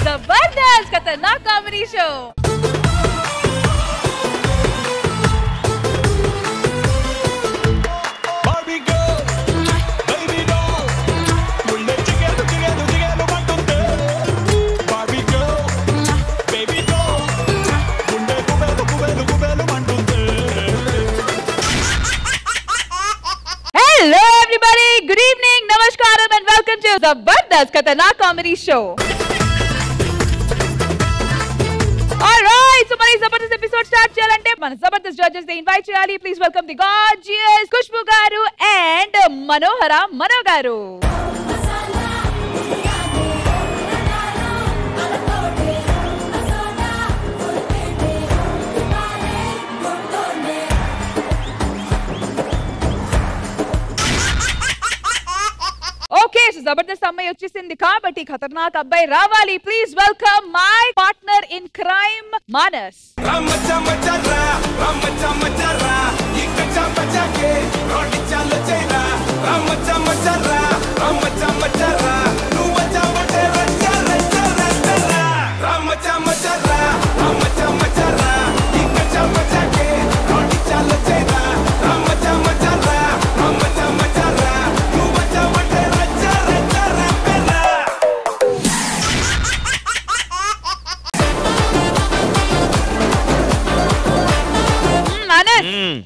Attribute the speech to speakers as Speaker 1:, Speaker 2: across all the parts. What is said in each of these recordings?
Speaker 1: जबरदस्त खतरनाक comedy show. Hello everybody, good evening, namaskaram and welcome to Zabardast Khatanak Comedy Show. Alright, so mari Zabardast episode start cheyalante mana Zabardast judges they invite cheyali. Please welcome the gorgeous Khushbu garu and Manohara Mano garu. Okay, so Zabardast అమ్మాయి వచ్చేసింది కాబట్టి ఖతర్నాక్ అబ్బాయి రావాలి. Please welcome my partner in crime, Manas.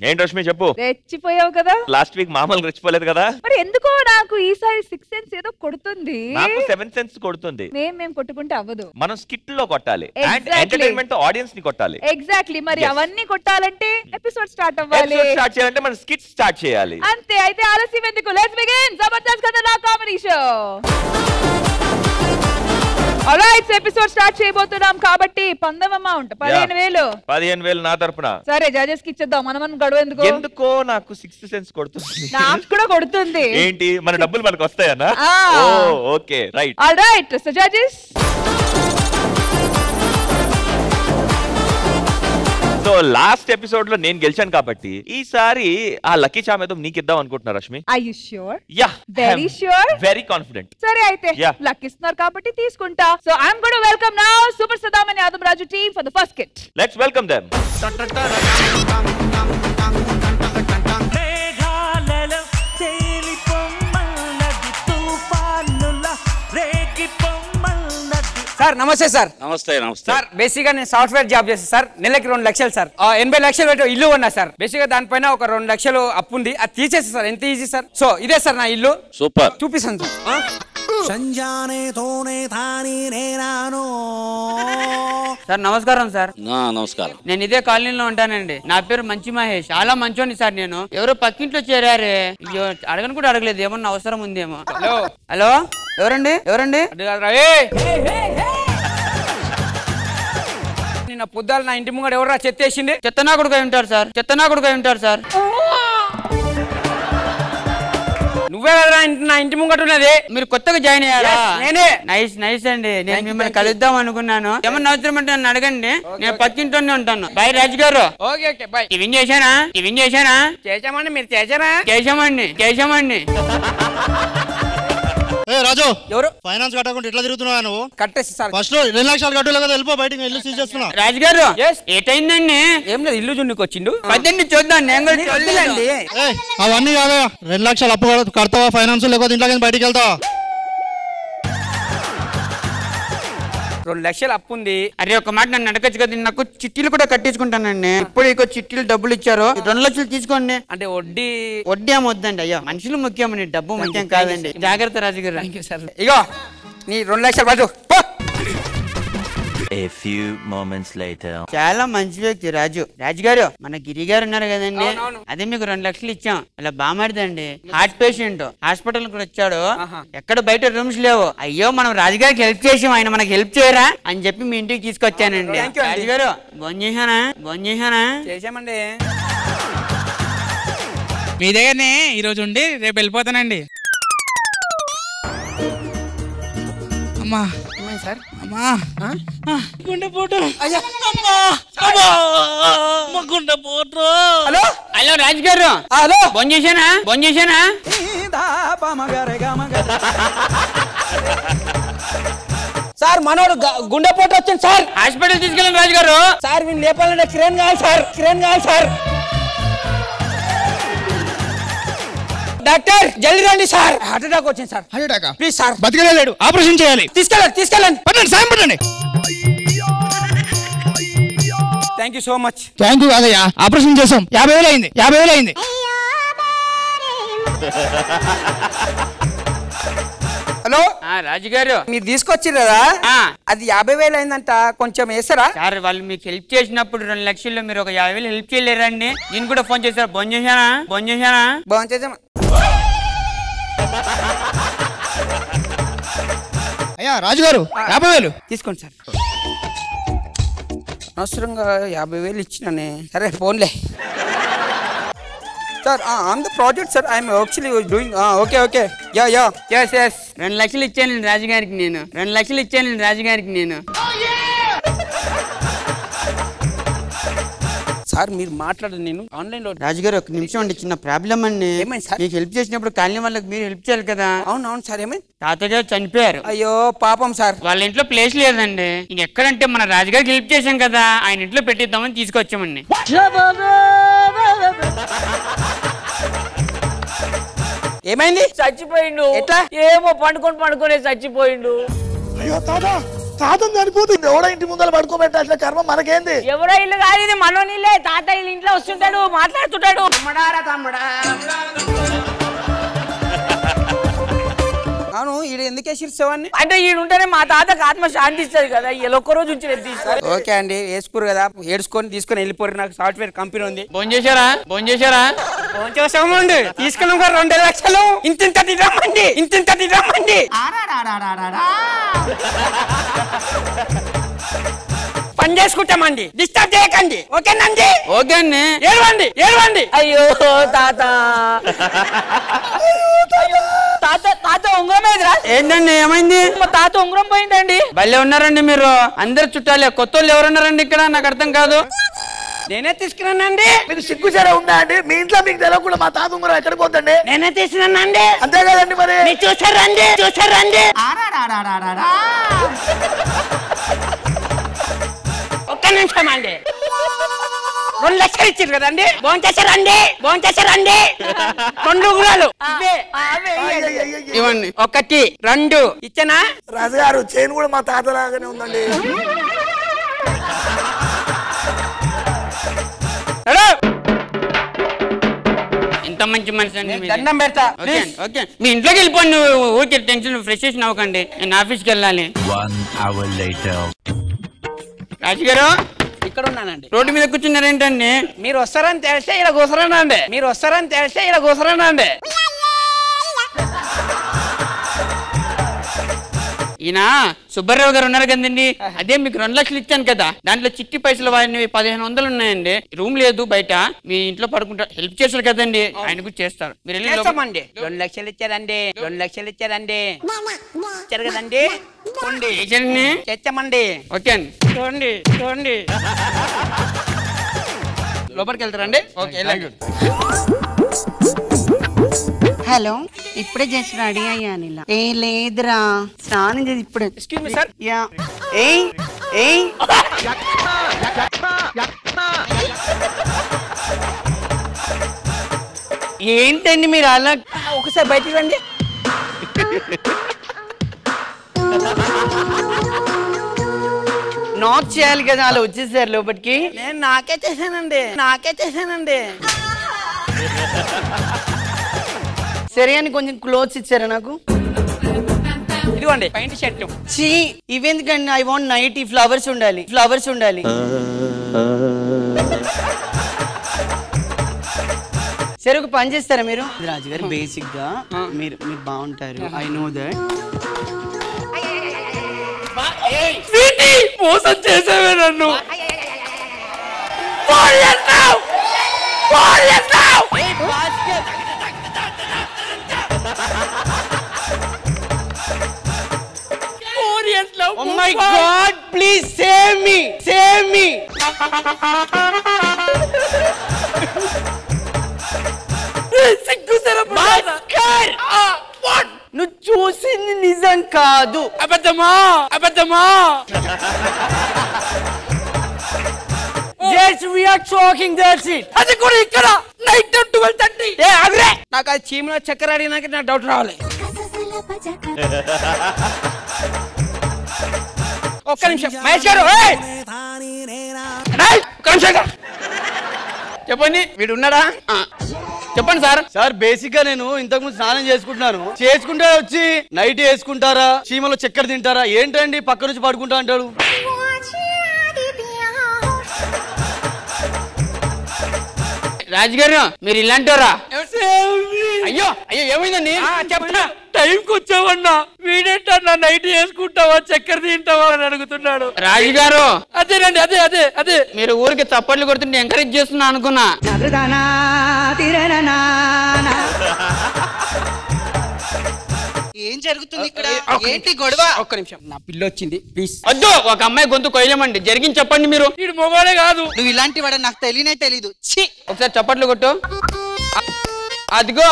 Speaker 2: ఏంటి రష్మి చెప్పు.
Speaker 1: రెచ్చిపోయావు కదా
Speaker 2: last week మామూలుగా రెచ్చిపోలేదు కదా.
Speaker 1: మరి ఎందుకో నాకు ఈసారి 6 సెన్స్ ఏదో కొడుతుంది.
Speaker 2: నాకు 7 సెన్స్ కొడుతుంది.
Speaker 1: మేము కొట్టుకుంటే అవ్వదు.
Speaker 2: మనం స్కిట్ లో కొట్టాలి అండ్ ఎంటర్టైన్మెంట్ తో ఆడియన్స్ ని కొట్టాలి. ఎగ్జాక్ట్లీ.
Speaker 1: మరి అవన్నీ కొట్టాలంటే ఎపిసోడ్ స్టార్ట్ అవ్వాలి.
Speaker 2: ఎపిసోడ్ స్టార్ట్ చేయాలంటే మనం స్కిట్ స్టార్ట్ చేయాలి.
Speaker 1: అంతే. అయితే ఆలస్యం ఎందుకు, let's begin Jabardasth Khatarnak comedy show. Alright, episode start చేయబోతున్నాం కాబట్టి పందెం అమౌంట్ 15,000
Speaker 2: నా తరపున.
Speaker 1: సరే జడ్జెస్ కి ఇచ్చేద్దాం. మనం గడువు
Speaker 2: ఎందుకో నాకు 6th సెన్స్ కొడుతుంది.
Speaker 1: నాకు కూడా కొడుతుంది.
Speaker 2: ఏంటి మన డబ్బులు మనకు వస్తాయనా? Okay right.
Speaker 1: Alright, so judges
Speaker 2: so last episode లో నేను గెలిచాను కాబట్టి ఈసారి ఆ లక్కీ చామేదో నీకు ఇద్దాం అనుకుంటున్నా Rashmi.
Speaker 1: Are you sure?
Speaker 2: Yeah,
Speaker 1: very sure,
Speaker 2: very confident.
Speaker 1: సరే అయితే లక్కీ ఇస్తున్నారు కాబట్టి తీసుకుంటా. So I am gonna welcome now super Saddam and Yadav Raju team for the first skit.
Speaker 2: Let's welcome them.
Speaker 3: Sir నమస్తే సార్.
Speaker 4: నమస్తే.
Speaker 3: సార్ బేసిక్ గా నేను సాఫ్ట్వేర్ జాబ్ చేస్తాను సార్. నెలకి 2 లక్షలు సార్. 80 లక్షలు పెట్టి ఇల్లు ఉన్నా సార్. బేసిక్ గా దానిపైన ఒక 2 లక్షలు అప్పు ఉంది, అది తీసేసి సార్. ఎంత ఈజీ సార్. సో ఇదే సార్ నా ఇల్లు.
Speaker 4: సూపర్.
Speaker 3: చూపిస్తాను సార్. సార్ నమస్కారం సార్.
Speaker 4: నమస్కారం.
Speaker 3: నేను ఇదే కాలనీలో ఉంటానండి. నా పేరు మంచి మహేష్. చాలా మంచోని సార్. నేను ఎవరో పక్కింట్లో చేరారే. అయ్యో అడగను కూడా అడగలేదు, ఏమన్నా అవసరం ఉందేమో. హలో హలో, ఎవరండి? నిన్న పొద్దుల నా ఇంటి ముంగడ ఎవరా చెత్తేసింది? చెత్తనాకుడుగా ఉంటారు సార్. నువ్వే కదా నా ఇంటి ముంగట ఉన్నది. మీరు కొత్తగా జాయిన్ అయ్యారా? నేనే. నైస్ అండి. నేను మిమ్మల్ని కలుద్దాం అనుకున్నాను. ఏమన్నా అవసరం అంటే నన్ను అడగండి. నేను పక్కింట్లోనే ఉంటాను. బాయ్ రాజు గారు. Okay bye. టిఫిన్ చేశానా? చేశామండి. మీరు చేశారా? చేశామండి.
Speaker 5: రాజు,
Speaker 3: ఎవరు?
Speaker 5: ఫైనాన్స్ కట్టకుండా ఎట్లా తిరుగుతున్నావా నువ్వు?
Speaker 3: కట్టేసి సార్.
Speaker 5: ఫస్ట్ 2 లక్షలు కట్టలే కదా, వెళ్ళిపో బయటికి. ఇల్లు సీజ్ చేస్తున్నా.
Speaker 3: రాజుగారు ఏటైందండి? ఏం లేదు, ఇల్లు జున్నుకి వచ్చిండు. పద్దెనిమిది చూద్దాం.
Speaker 5: అవన్నీ కాదా, 2 లక్షలు అప్పు కడతావా ఫైనాన్స్, లేకపోతే ఇంట్లో బయటికి వెళ్తావా?
Speaker 3: 2 లక్షలు అప్పు ఉంది. అరే ఒక మాట నన్ను అడగచ్చు కదా, నాకు చిట్టీలు కూడా కట్టించుకుంటానండి. ఇప్పుడు ఇక చిట్టీలు డబ్బులు ఇచ్చారు, 2 లక్షలు తీసుకోండి. అంటే వడ్డీ ఏమి వద్దండి. అయ్యో మనుషులు ముఖ్యమండి, డబ్బు ముఖ్యం కాదండి. జాగ్రత్త రాజుగారు. ఇగో నీ 2 లక్షలు రాజు.
Speaker 6: A few moments later.
Speaker 3: చాలా మంచి వ్యక్తి రాజు గారు. మన గిరి గారు ఉన్నారు కదండి, అదే మీకు 2 లక్షలు ఇచ్చాం. ఇలా బామారిదండి, హార్ట్ పేషెంట్, హాస్పిటల్ కూడా వచ్చాడు. ఎక్కడ బయట రూమ్స్ లేవు. అయ్యో మనం రాజుగారికి హెల్ప్ చేసాం, ఆయన మనకి హెల్ప్ చేయరా అని చెప్పి మీ ఇంటికి తీసుకొచ్చానండి. రాజుగారు భోంచేసానా? చేసామండి.
Speaker 7: మీ దగ్గరనే ఈ రోజు ఉండి రేపు వెళ్ళిపోతానండి.
Speaker 5: అమ్మా
Speaker 4: ఏమైంది సార్?
Speaker 5: అమ్మా గుండెపోటు
Speaker 4: అయ్యా
Speaker 5: గుండెపోటు.
Speaker 4: హలో
Speaker 3: హలో రాజు గారు,
Speaker 4: హలో
Speaker 3: భోంచేశానా?
Speaker 4: సార్ మనోడు గుండెపోటు వచ్చింది సార్.
Speaker 3: హాస్పిటల్ తీసుకెళ్ళండి రాజు గారు.
Speaker 4: సార్ వీళ్ళు లేపాలంటే క్రేన్ కావాలి సార్, క్రేన్ కావాలి సార్. డాక్టర్ జల్దీ రండి సార్, హార్ట్ అటాక్ వచ్చింది sir.
Speaker 5: Heart attack?
Speaker 4: Please sir.
Speaker 5: బతికేలేడు, ఆపరేషన్ చేయాలి.
Speaker 4: తీసుకెళ్ళండి.
Speaker 5: పట్టండి, సాయం పట్టండి.
Speaker 4: Thank you so much.
Speaker 5: Thank you కాదయ్యా, ఆపరేషన్ చేసాం. 50,000 అయింది. 50,000 అయింది.
Speaker 4: హలో
Speaker 3: రాజు గారు,
Speaker 4: మీరు తీసుకొచ్చిర్రు కదా, అది 50,000 అయిందంట, కొంచెం వేస్తారా?
Speaker 3: సార్ వాళ్ళు మీకు హెల్ప్ చేసినప్పుడు 2 లక్షల్లో మీరు ఒక 50,000 హెల్ప్ చేయలేరండి. నేను కూడా ఫోన్ చేశారు. భోంచేశానా?
Speaker 4: బాగుంది.
Speaker 5: అయ్యా రాజు గారు, 50,000
Speaker 4: తీసుకోండి సార్. అనవసరంగా 50,000 ఇచ్చినానే. సరే ఫోన్లే sir. On the project sir, I'm actually doing. Okay yes
Speaker 3: 2 లక్షలు ఇచ్చానండి రాజుగారికి నేను. 2 లక్షలు ఇచ్చానండి రాజుగారికి నేను.
Speaker 4: సార్ మీరు మాట్లాడండి, నేను ఆన్లైన్ లో.
Speaker 3: రాజుగారు ఒక నిమిషం అండి, చిన్న ప్రాబ్లం అండి.
Speaker 4: ఏమైంది సార్?
Speaker 3: మీకు హెల్ప్ చేసినప్పుడు కాలనీ వాళ్ళకి మీరు హెల్ప్ చేయాలి కదా.
Speaker 4: అవును సార్. ఏమైంది?
Speaker 3: తాతగారు చనిపోయారు.
Speaker 4: అయ్యో పాపం సార్.
Speaker 3: వాళ్ళ ఇంట్లో ప్లేస్ లేదండి. ఎక్కడంటే మన రాజుగారికి హెల్ప్ చేశాం కదా, ఆయన ఇంట్లో పెట్టిద్దామని తీసుకొచ్చామండి.
Speaker 4: ఏమైంది?
Speaker 7: చచ్చిపోయిండు.
Speaker 4: ఎట్లా?
Speaker 7: ఏమో పండుకొని చచ్చిపోయిండు.
Speaker 8: అయ్యో తాతం చనిపోతుంది, ఎవడో ఇంటి ముందర పడుకోబెట్టాల్సిన కర్మ మనకేంది?
Speaker 7: ఎవరో ఇల్లు కాదు, ఇది మనోనిల్లే. తాత ఇల్లు ఇంట్లో వస్తుంటాడు, మాట్లాడుతుంటాడు.
Speaker 4: అవును, ఈడు ఎందుకు వేసిర్సేవాన్ని?
Speaker 7: అంటే ఈడుంటేనే మా తాతకు ఆత్మ శాంతిస్తుంది కదా, ఇలా ఒక్క రోజు ఉంచి తీస్తారు.
Speaker 4: ఓకే అండి, వేసుకోరు కదా, ఏడ్చుకొని తీసుకొని వెళ్ళిపోరు. నాకు సాఫ్ట్వేర్ కంపెనీ ఉంది.
Speaker 3: భోంచేశారా?
Speaker 4: చేసామండి. తీసుకెళ్ళం 2 లక్షలు. ఇంత తిరమ్మండి. పని చేసుకుంటామండి, డిస్టర్బ్ చేయకండి. ఓకేనండి?
Speaker 3: ఓకే అండి.
Speaker 4: ఏడవండి.
Speaker 7: అయ్యో తాత తాత ఉంగరం ఏదిరా?
Speaker 3: ఏంటండి, ఏమైంది?
Speaker 7: మా తాత ఉంగరం పోయిందండి.
Speaker 3: భలే ఉన్నారండి మీరు. అందరు చుట్టాలే, కొత్త వాళ్ళు ఎవరున్నారండి ఇక్కడ? నాకు అర్థం కాదు.
Speaker 4: నేనే తీసుకున్నానండి.
Speaker 8: మీకు సిగ్గుచారా ఉందా అండి? మీ ఇంట్లో మీకు తెలియకుండా మా తాత ఉంగరం ఎక్కడికి పోతండి?
Speaker 4: నేనే తీసుకున్నానండి.
Speaker 8: అంతే కదండి మరి.
Speaker 4: చూసారండి. ఒక్క నిమిషం అండి. 2 లక్షలు ఇచ్చారు కదండి, భోంచేశారండి. 2 ఉంగరాలు
Speaker 3: ఇవ్వండి.
Speaker 4: 1 2 ఇచ్చానా?
Speaker 8: రాజుగారు చైన్ కూడా మా తాత లాగానే ఉందండి.
Speaker 4: హలో,
Speaker 3: ఎంత మంచి మనిషి అండి మీది.
Speaker 4: దండం పెడతా.
Speaker 3: ఓకే, మీ ఇంట్లోకి వెళ్ళిపోండి. ఊరికే టెన్షన్ ఫ్రస్ట్రేషన్ అవ్వకండి. నేను ఆఫీస్కి వెళ్ళాలి.
Speaker 6: 1 hour later.
Speaker 3: రాజుగారు,
Speaker 4: ఇక్కడ ఉన్నానండి.
Speaker 3: రోడ్డు మీద కూర్చున్నారేంటండి?
Speaker 4: మీరు వస్తారని తెలిస్తే ఇలా కూసరానండి.
Speaker 3: ఈయన సుబ్బారావు గారు ఉన్నారు కదండి, అదే మీకు 2 లక్షలు ఇచ్చాను కదా, దాంట్లో చిట్టి పైసలు వాడినవి 1500 ఉన్నాయండి. రూమ్ లేదు, బయట మీ ఇంట్లో పడుకుంటా. హెల్ప్ చేస్తారు కదండి, ఆయన కూడా చేస్తారు. మీరు వెళ్ళి
Speaker 4: 2 లక్షలు ఇచ్చారండి. ఇచ్చారు కదండి, చేస్తామండి.
Speaker 3: ఓకే అండి.
Speaker 4: చూడండి.
Speaker 3: లోపలికి వెళ్తారండి? ఓకే, వెళ్ళండి.
Speaker 9: హలో, ఇప్పుడే చేసి రెడీ అయ్యాను. ఇలా ఏ లేదురా, స్నానం చేసి ఇప్పుడే.
Speaker 4: Excuse me sir.
Speaker 9: యా
Speaker 3: ఏంటండి మీరు అలా?
Speaker 4: ఒకసారి బయటికి రండి.
Speaker 3: నాక్ చేయాలి కదా, అలా వచ్చేసారు లోపలికి.
Speaker 4: నేను నాకే చేశానండి.
Speaker 9: సరే అని కొంచెం క్లోత్స్ ఇచ్చారా నాకు?
Speaker 4: ఇదిగోండి పైంట్ షర్ట్.
Speaker 9: చీ, ఇవెందుకండి? I want night. ఈ ఫ్లవర్స్ ఉండాలి. సరే, ఒక పని చేస్తారా మీరు? రాజుగారు బేసిక్ గా మీరు బాగుంటారు. I know that.
Speaker 3: మోసం చేసావే నన్ను.
Speaker 9: Oh my God, please save me. Save me. Bhaskar! What? నువ్వు చూసింది నిజం కాదు.
Speaker 7: అబద్ధమా అబద్ధమా
Speaker 9: Yes, we are talking, that's it.
Speaker 7: అది కూడా ఇక్కడ నైట్ 12:30. ఏ ఆగ్రే నాకు ఆ చీమలో చక్కెర అడిగినాక నాకు డౌట్ రావాలి. ఒక్క నిమిషం మహేష్ గారు ఒక్క నిమిషం చెప్పండి వీడు ఉన్నాడా చెప్పండి సార్.
Speaker 9: సార్ బేసిక్ గా నేను ఇంతకు ముందు స్నానం చేసుకుంటున్నాను. చేసుకుంటే వచ్చి నైట్ వేసుకుంటారా, చీమలో చక్కెర తింటారా, ఏంటండి పక్క నుంచి పడుకుంటా అంటాడు.
Speaker 3: రాజుగారు మీరు ఇలాంటారా?
Speaker 7: అయ్యో అయ్యో ఏమైందండి చెప్తా. టైంకి వచ్చావన్నా వీడేంటన్నా నైట్ చేసుకుంటావా చక్కెర తింటావా అని అడుగుతున్నాడు.
Speaker 3: రాజుగారు
Speaker 7: అదేనండి అదే అదే అదే
Speaker 3: మీరు ఊరికి చప్పట్లు కొడుతుంటే ఎంకరేజ్ చేస్తున్నా అనుకున్నా.
Speaker 9: ఏం జరుగుతుంది ఇక్కడ? ఏంటి గొడవ?
Speaker 7: ఒక్క నిమిషం నా పిల్ల వచ్చింది ప్లీజ్.
Speaker 3: వద్దు, ఒక అమ్మాయి గొంతు కొయ్యలేమండి. జరిగింది చెప్పండి మీరు.
Speaker 7: వీడు మొగోడే కాదు.
Speaker 9: నువ్వు ఇలాంటి వాడు నాకు తెలియనే తెలీదు.
Speaker 3: ఒకసారి చప్పట్లు కొట్టు. అదిగో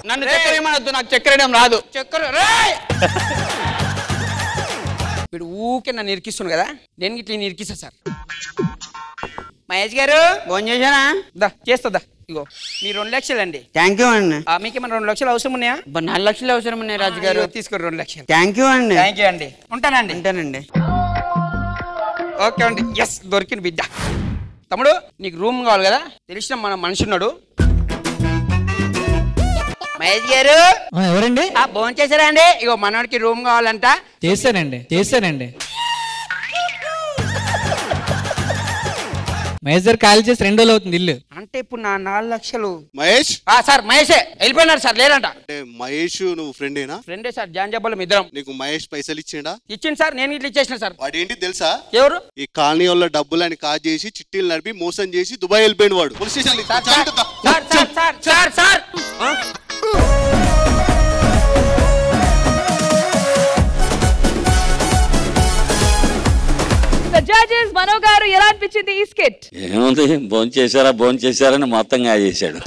Speaker 3: నన్ను చక్కెర ఏమనొద్దు, నాకు చక్కెర వేయడం రాదు. చక్కెర
Speaker 7: వీడు ఊకే నన్ను ఇరికిస్తున్నాడు కదా, నేను ఇట్లా ఇరికిస్తా సార్. మహేష్ గారు
Speaker 3: ఫోన్ చేశానా?
Speaker 7: దా చేస్తా ఇగో మీ 2 లక్షలు అండి.
Speaker 3: థ్యాంక్ యూ అండి.
Speaker 7: మీకేమైనా 2 లక్షలు అవసరం ఉన్నాయా?
Speaker 3: 4 లక్షలు అవసరం ఉన్నాయి రాజుగారు.
Speaker 7: తీసుకోండి 2 లక్షలు.
Speaker 3: థ్యాంక్ యూ అండి.
Speaker 7: థ్యాంక్ యూ అండి. ఉంటానండి.
Speaker 3: ఉంటానండి.
Speaker 7: ఓకే అండి. ఎస్ దొరికిన బిడ్డ. తమ్ముడు నీకు రూమ్ కావాలి కదా, తెలిసిన మన మనిషి ఉన్నాడు. మహేష్ గారు
Speaker 5: ఎవరండి?
Speaker 7: భోజనం చేశారా అండి? ఇగో మనోడికి రూమ్ కావాలంట.
Speaker 5: చేశానండి మహేష్ గారు ఖాళీ చేసి 2 రోజులు అవుతుంది ఇల్లు.
Speaker 7: అంటే ఇప్పుడు నా 4 లక్షలు
Speaker 10: మహేష్
Speaker 7: సార్ మహేషే వెళ్ళిపోయినారు సార్, లేరంట.
Speaker 10: అంటే మహేష్ నువ్వు ఫ్రెండేనా?
Speaker 7: ఫ్రెండే సార్, జాన్ జబ్బలం ఇద్దరం.
Speaker 10: నీకు మహేష్ పైసలు ఇచ్చిండా?
Speaker 7: ఇచ్చింది సార్, నేను ఇట్లా ఇచ్చేసిన సార్.
Speaker 10: వాడేంటి తెలుసా?
Speaker 7: ఎవరు?
Speaker 10: ఈ కాలనీ వాళ్ళ డబ్బులని కాజ్ చేసి చిట్టీలు నడిపి మోసం చేసి దుబాయ్ వెళ్ళిపోయిన వాడు. పోలీస్ స్టేషన్
Speaker 7: సార్
Speaker 1: జడ్జెస్ మనో గారు ఎలా అనిపించింది ఈ స్కిట్?
Speaker 11: ఏముంది, భోంచేశారని మొత్తంగా చేశాడు.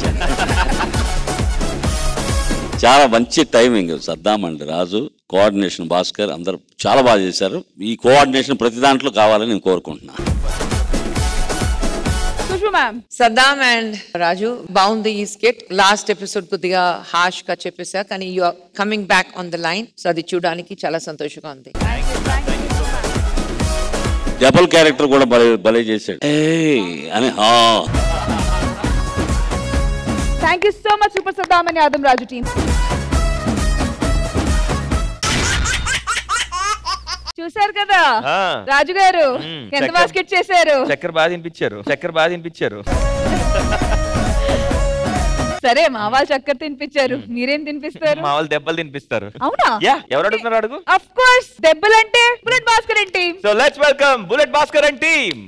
Speaker 11: చాలా మంచి టైమింగ్. సద్దాం అండి, రాజు, కోఆర్డినేషన్ భాస్కర్ అందరు చాలా బాగా చేశారు. ఈ కోఆర్డినేషన్ ప్రతి దాంట్లో కావాలని నేను కోరుకుంటున్నాను.
Speaker 12: సద్దాం అండ్ రాజు బాగుంది ఈ స్కిట్. లాస్ట్ ఎపిసోడ్ కొద్దిగా హార్ష్ గా చెప్పేసా, కానీ you are coming back on the line. So అది చూడడానికి చాలా సంతోషంగా ఉంది.
Speaker 11: డబుల్ క్యారెక్టర్ కూడా భలే చేశాడు అని.
Speaker 1: Thank you so much super Saddam and Yadav Raju team. చూసారు కదా రాజు గారు ఎంత బాస్కెట్ చేశారు.
Speaker 2: చక్కెర బాగా తినిపించారు.
Speaker 1: సరే మా వాళ్ళు చక్కెర తినిపించారు, మీరేం తినిపిస్తారు?
Speaker 2: మా వాళ్ళు దెబ్బలు తినిపిస్తారు.
Speaker 1: అవునా?
Speaker 2: ఎవరు అడుగుతున్నారు? అడుగు.
Speaker 1: ఆఫ్ కోర్స్ దెబ్బలంటే Bullet Bhaskar and team.
Speaker 2: So let's welcome Bullet Bhaskar and team.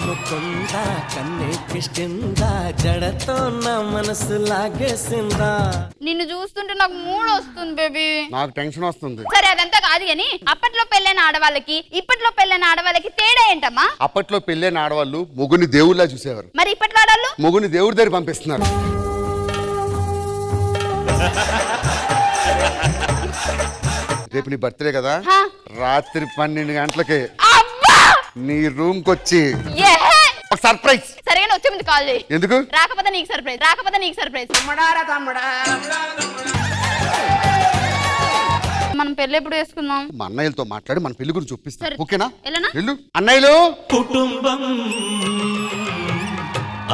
Speaker 13: Mukunda కన్నే కిష్టిందా జడతో నా మనసు లాగేసిందా.
Speaker 14: నిన్ను చూస్తుంటే నాకు మూడ్ వస్తుంది బేబీ.
Speaker 15: నాకు టెన్షన్ వస్తుంది.
Speaker 14: సరే అదంతా కాదు గాని అప్పట్లో పెళ్ళైన ఆడవాళ్ళకి ఇప్పట్లో పెళ్ళైన ఆడవాళ్ళకి తేడా ఏంటమ్మా?
Speaker 15: అప్పట్లో పెళ్ళైన ఆడవాళ్ళు మొగుని దేవుళ్ళ చూసేవారు.
Speaker 14: మరి ఇప్పట్లో ఆడవాళ్ళు
Speaker 15: మొగుని దేవుడి దగ్గర పంపిస్తున్నారు. రేపు నీ బర్త్డే కదా, రాత్రి 12 గంటలకి నీ రూమ్ కొచ్చి సర్ప్రైజ్.
Speaker 14: సరేగా వచ్చే ముందు కాల్ చేయి.
Speaker 15: ఎందుకు?
Speaker 14: రాకపోతే నీకు సర్ప్రైజ్. మనం పెళ్లి ఎప్పుడు చేసుకుందాం?
Speaker 15: మా అన్నయ్యలతో మాట్లాడి మన పెళ్లి గురించి చూపిస్తా. ఓకేనా?
Speaker 14: వెళ్ళు.
Speaker 15: అన్నయ్యలు
Speaker 13: కుటుంబం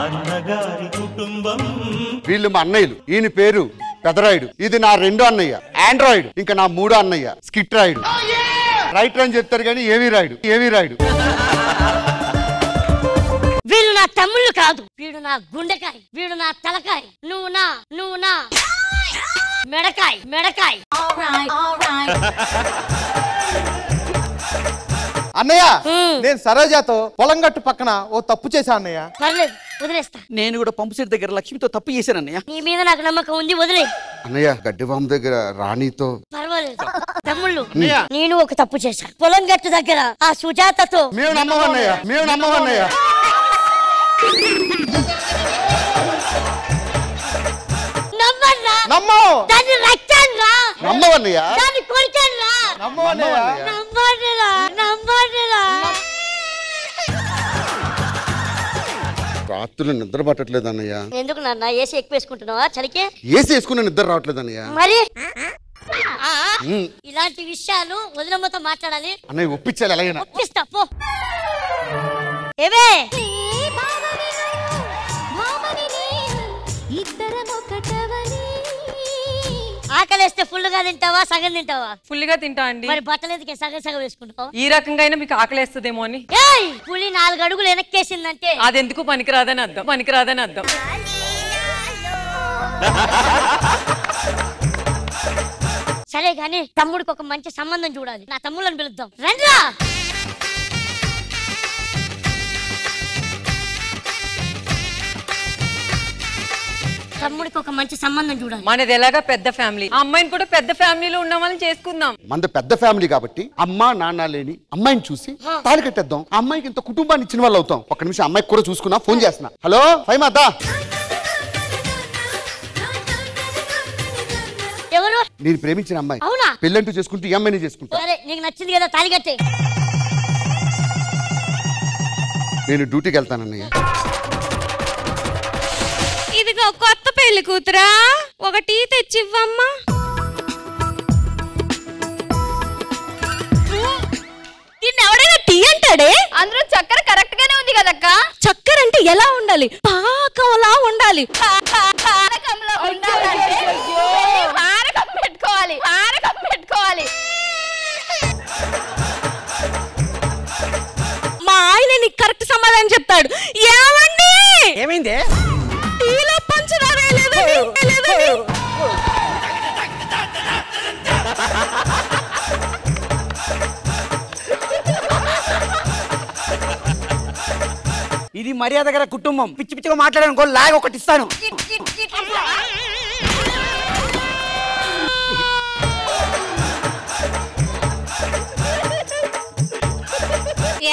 Speaker 13: అన్నగారి కుటుంబం.
Speaker 15: వీళ్ళు మా అన్నయ్యలు. ఈయన పేరు పెదరాయుడు, ఇది నా 2వ అన్నయ్య ఆండ్రాయిడ్, ఇంకా నా 3వ అన్నయ్య స్కిట్ రాయుడు. రైటర్ అని చెప్తారు కానీ ఏవి రాయుడు.
Speaker 16: వీడు నా తమ్ముళ్ళు కాదు, వీడు నా గుండెకాయ, వీడు నా తలకాయ, నువ్వు నా మెడకాయ.
Speaker 8: అన్నయ్య నేను సరోజాతో పొలం గట్టు పక్కన ఓ తప్పు చేశా అన్నయ్య.
Speaker 16: పర్లేదు వదిలేస్తా.
Speaker 9: నేను కూడా పంపు సెట్ దగ్గర లక్ష్మితో తప్పు చేశాను అన్నయ్య.
Speaker 16: నీ మీద నాకు నమ్మకం ఉంది, వదిలే.
Speaker 15: అన్నయ్య గడ్డివాము దగ్గర రాణితో
Speaker 16: పర్వాలేదు. తమ్ముళ్ళు నేను ఒక తప్పు చేశాను. పొలం గట్టు దగ్గర ఆ సుజాతతో.
Speaker 15: మేము నమ్మవన్నయ్య, మేము నమ్మవన్నయ్య.
Speaker 16: నమ్మవు. దాన్ని రక్తాను రా.
Speaker 15: నమ్మవన్నయ్య.
Speaker 16: దాన్ని కొరికాను రా.
Speaker 15: నమ్మవన్నయ్య.
Speaker 16: నమ్మనురా, నమ్మనురా.
Speaker 15: రాత్రులు నిద్ర పట్టట్లేదు అన్నయ్య.
Speaker 16: ఎందుకు నాన్న ఏసీ ఎక్కువ వేసుకుంటున్నావా చలికి?
Speaker 15: ఏసీ వేసుకున్న నిద్ర రావట్లేదు అన్నయ్య.
Speaker 16: మరి ఇలాంటి విషయాలు వదినమ్మతో మాట్లాడాలి.
Speaker 15: అన్నయ్య ఒప్పించాలి ఎలాగైనా.
Speaker 16: ఒప్పిస్తా పో. ఏవే ఆకలేస్తే ఫుల్ గా తింటావా సగం తింటావా?
Speaker 17: ఫుల్ గా తింటా అండి.
Speaker 16: మరి బట్టలు ఎందుకే సగం సగం వేసుకుంటావు?
Speaker 17: ఈ రకంగా అయినా మీకు ఆకలేస్తుందేమో అని.
Speaker 16: పులి 4 అడుగులు వెనక్కేసిందంటే
Speaker 17: అది ఎందుకు పనికిరాదని అర్థం, పనికిరాదని అర్థం.
Speaker 16: సరే గాని తమ్ముడికి ఒక మంచి సంబంధం చూడాలి. నా తమ్ముళ్ళని పిలుద్దాం, రండ్రా. తమ్ముడికి ఒక మంచి సంబంధం చూడాలి.
Speaker 17: మనది ఎలాగా పెద్ద ఫ్యామిలీ, అమ్మాయిని కూడా పెద్ద ఫ్యామిలీలో ఉన్న వాళ్ళని చేసుకుందాం.
Speaker 15: మనది పెద్ద ఫ్యామిలీ కాబట్టి అమ్మ నాన్న లేని అమ్మాయిని చూసి తాళి కట్టేద్దాం. ఆ అమ్మాయికి ఇంత కుటుంబాన్ని ఇచ్చిన వాళ్ళు అవుతాం. ఒక్క నిమిషం అమ్మాయికి కూడా చూసుకున్నా, ఫోన్ చేస్తున్నా. హలో ఫైమాతా.
Speaker 16: ఎవరు?
Speaker 15: నేను ప్రేమించిన అమ్మాయి.
Speaker 16: అవునా?
Speaker 15: పెళ్ళంటూ చేసుకుంటూ ఈ అమ్మాయిని చేసుకుంటా.
Speaker 16: సరే నీకు నచ్చింది కదా, తాళి కట్టే.
Speaker 15: నేను డ్యూటీకి వెళ్తానన్నయ్య.
Speaker 18: ఇదిగో కొత్త పెళ్లి కూతురా, ఒక టీ తెచ్చివ్వమ్మా. దీన్ని ఎవడైనా టీ అంటాడే?
Speaker 14: అందులో చక్కెర కరెక్ట్ గానే ఉంది కదక్క.
Speaker 18: చక్కెర అంటే ఎలా ఉండాలి? పాకంలా ఉండాలి.
Speaker 14: పానకంలో ఉండాలంటే పానకం పెట్టుకోవాలి, పానకం పెట్టుకోవాలి.
Speaker 18: మా ఆయన నీకు కరెక్ట్ సమాధానం చెప్తాడు. ఏమండి?
Speaker 7: ఏమైంది?
Speaker 18: టీలో పంచదార లేదండి.
Speaker 7: ఇది మర్యాద గల కుటుంబం. పిచ్చి పిచ్చిగా మాట్లాడాను, లాగ్ ఒకటి ఇస్తాను.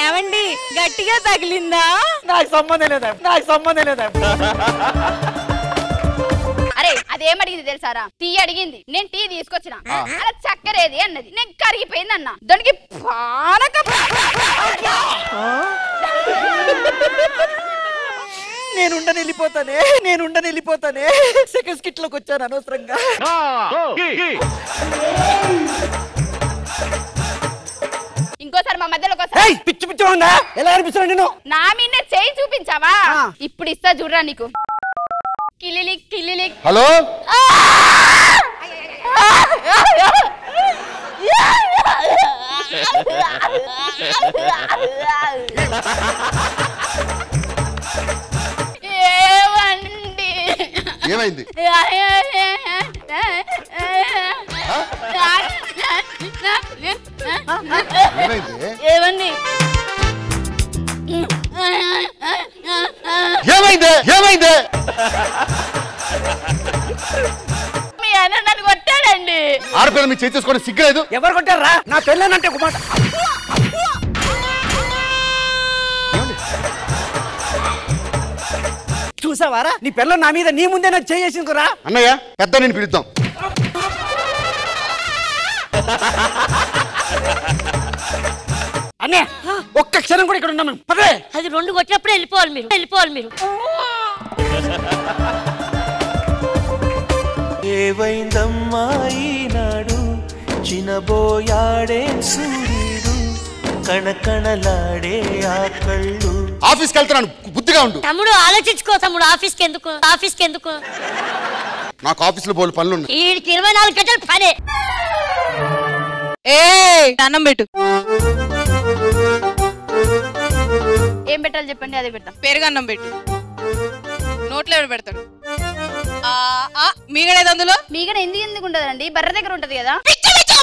Speaker 18: ఏమండి గట్టిగా తగిలిందా?
Speaker 7: నాకు సంబంధం లేదా, నాకు సంబంధం లేదా.
Speaker 14: అరే అదేమడిగింది తెలుసారా? టీ అడిగింది, నేను టీ తీసుకొచ్చిన. అలా చక్కెరేది అన్నది, నేను కరిగిపోయింది అన్న. దానికి పానకం.
Speaker 7: నేనుండని వెళ్ళిపోతానే. సెకండ్ స్కిట్ లోకి వచ్చాను అనవసరంగా.
Speaker 14: ఇంకోసారి మా మధ్యలో
Speaker 7: పిచ్చి పిచ్చి ఉందా? ఎలా అనిపిస్తున్నా నేను?
Speaker 14: నా మీద చేయి చూపించావా? ఇప్పుడు ఇస్తా చూడరా నీకు. కిలిలి కిలిలి.
Speaker 15: హలో
Speaker 14: ఏమండి?
Speaker 15: ఏమైంది?
Speaker 14: ఏమండి?
Speaker 15: ఏమైంది?
Speaker 14: మీ అన్న నన్ను కొట్టాడండి.
Speaker 15: ఆడపిల్ల మీ చేతి చేసుకొని సిగ్గలేదు?
Speaker 7: ఎవరు కొట్టారా? నా పెళ్ళానంటే ఒక మాట. చూసావారా? నీ పిల్ల నా మీద నీ ముందే నాకు చేసిందిరా.
Speaker 15: అన్నయ్య పెద్ద నేను పిలుద్దాం.
Speaker 7: అన్నే ఒక్క క్షణం కూడా ఇక్కడ ఉన్నాం మేము. పదే
Speaker 16: అది 2 కొట్టినప్పుడే వెళ్ళిపోవాలి మీరు.
Speaker 13: ఏవైందమ్మా ఈనాడు చినబోయాడే సూర్యుడు కణకణలాడే ఆ కళ్ళు.
Speaker 15: ఆఫీస్కి వెళ్తున్నాను, బుద్ధిగా ఉండు.
Speaker 16: తమ్ముడు ఆలోచించుకో తమ్ముడు. ఆఫీస్కి ఎందుకు?
Speaker 15: నాకు ఆఫీస్లో బోలు పనులు ఉన్నాయి.
Speaker 16: వీడికి 24 గంటలు పనే.
Speaker 18: అన్నం పెట్టు.
Speaker 14: ఏం పెట్టాలి చెప్పండి, అదే పెడతా.
Speaker 18: పెరుగన్నం పెట్టు. నోట్లో ఎవడు పెడతాడు? మీగడేది అందులో?
Speaker 14: మీగడ ఎందుకు ఉండదండి? బర్రె దగ్గర ఉంటది కదా.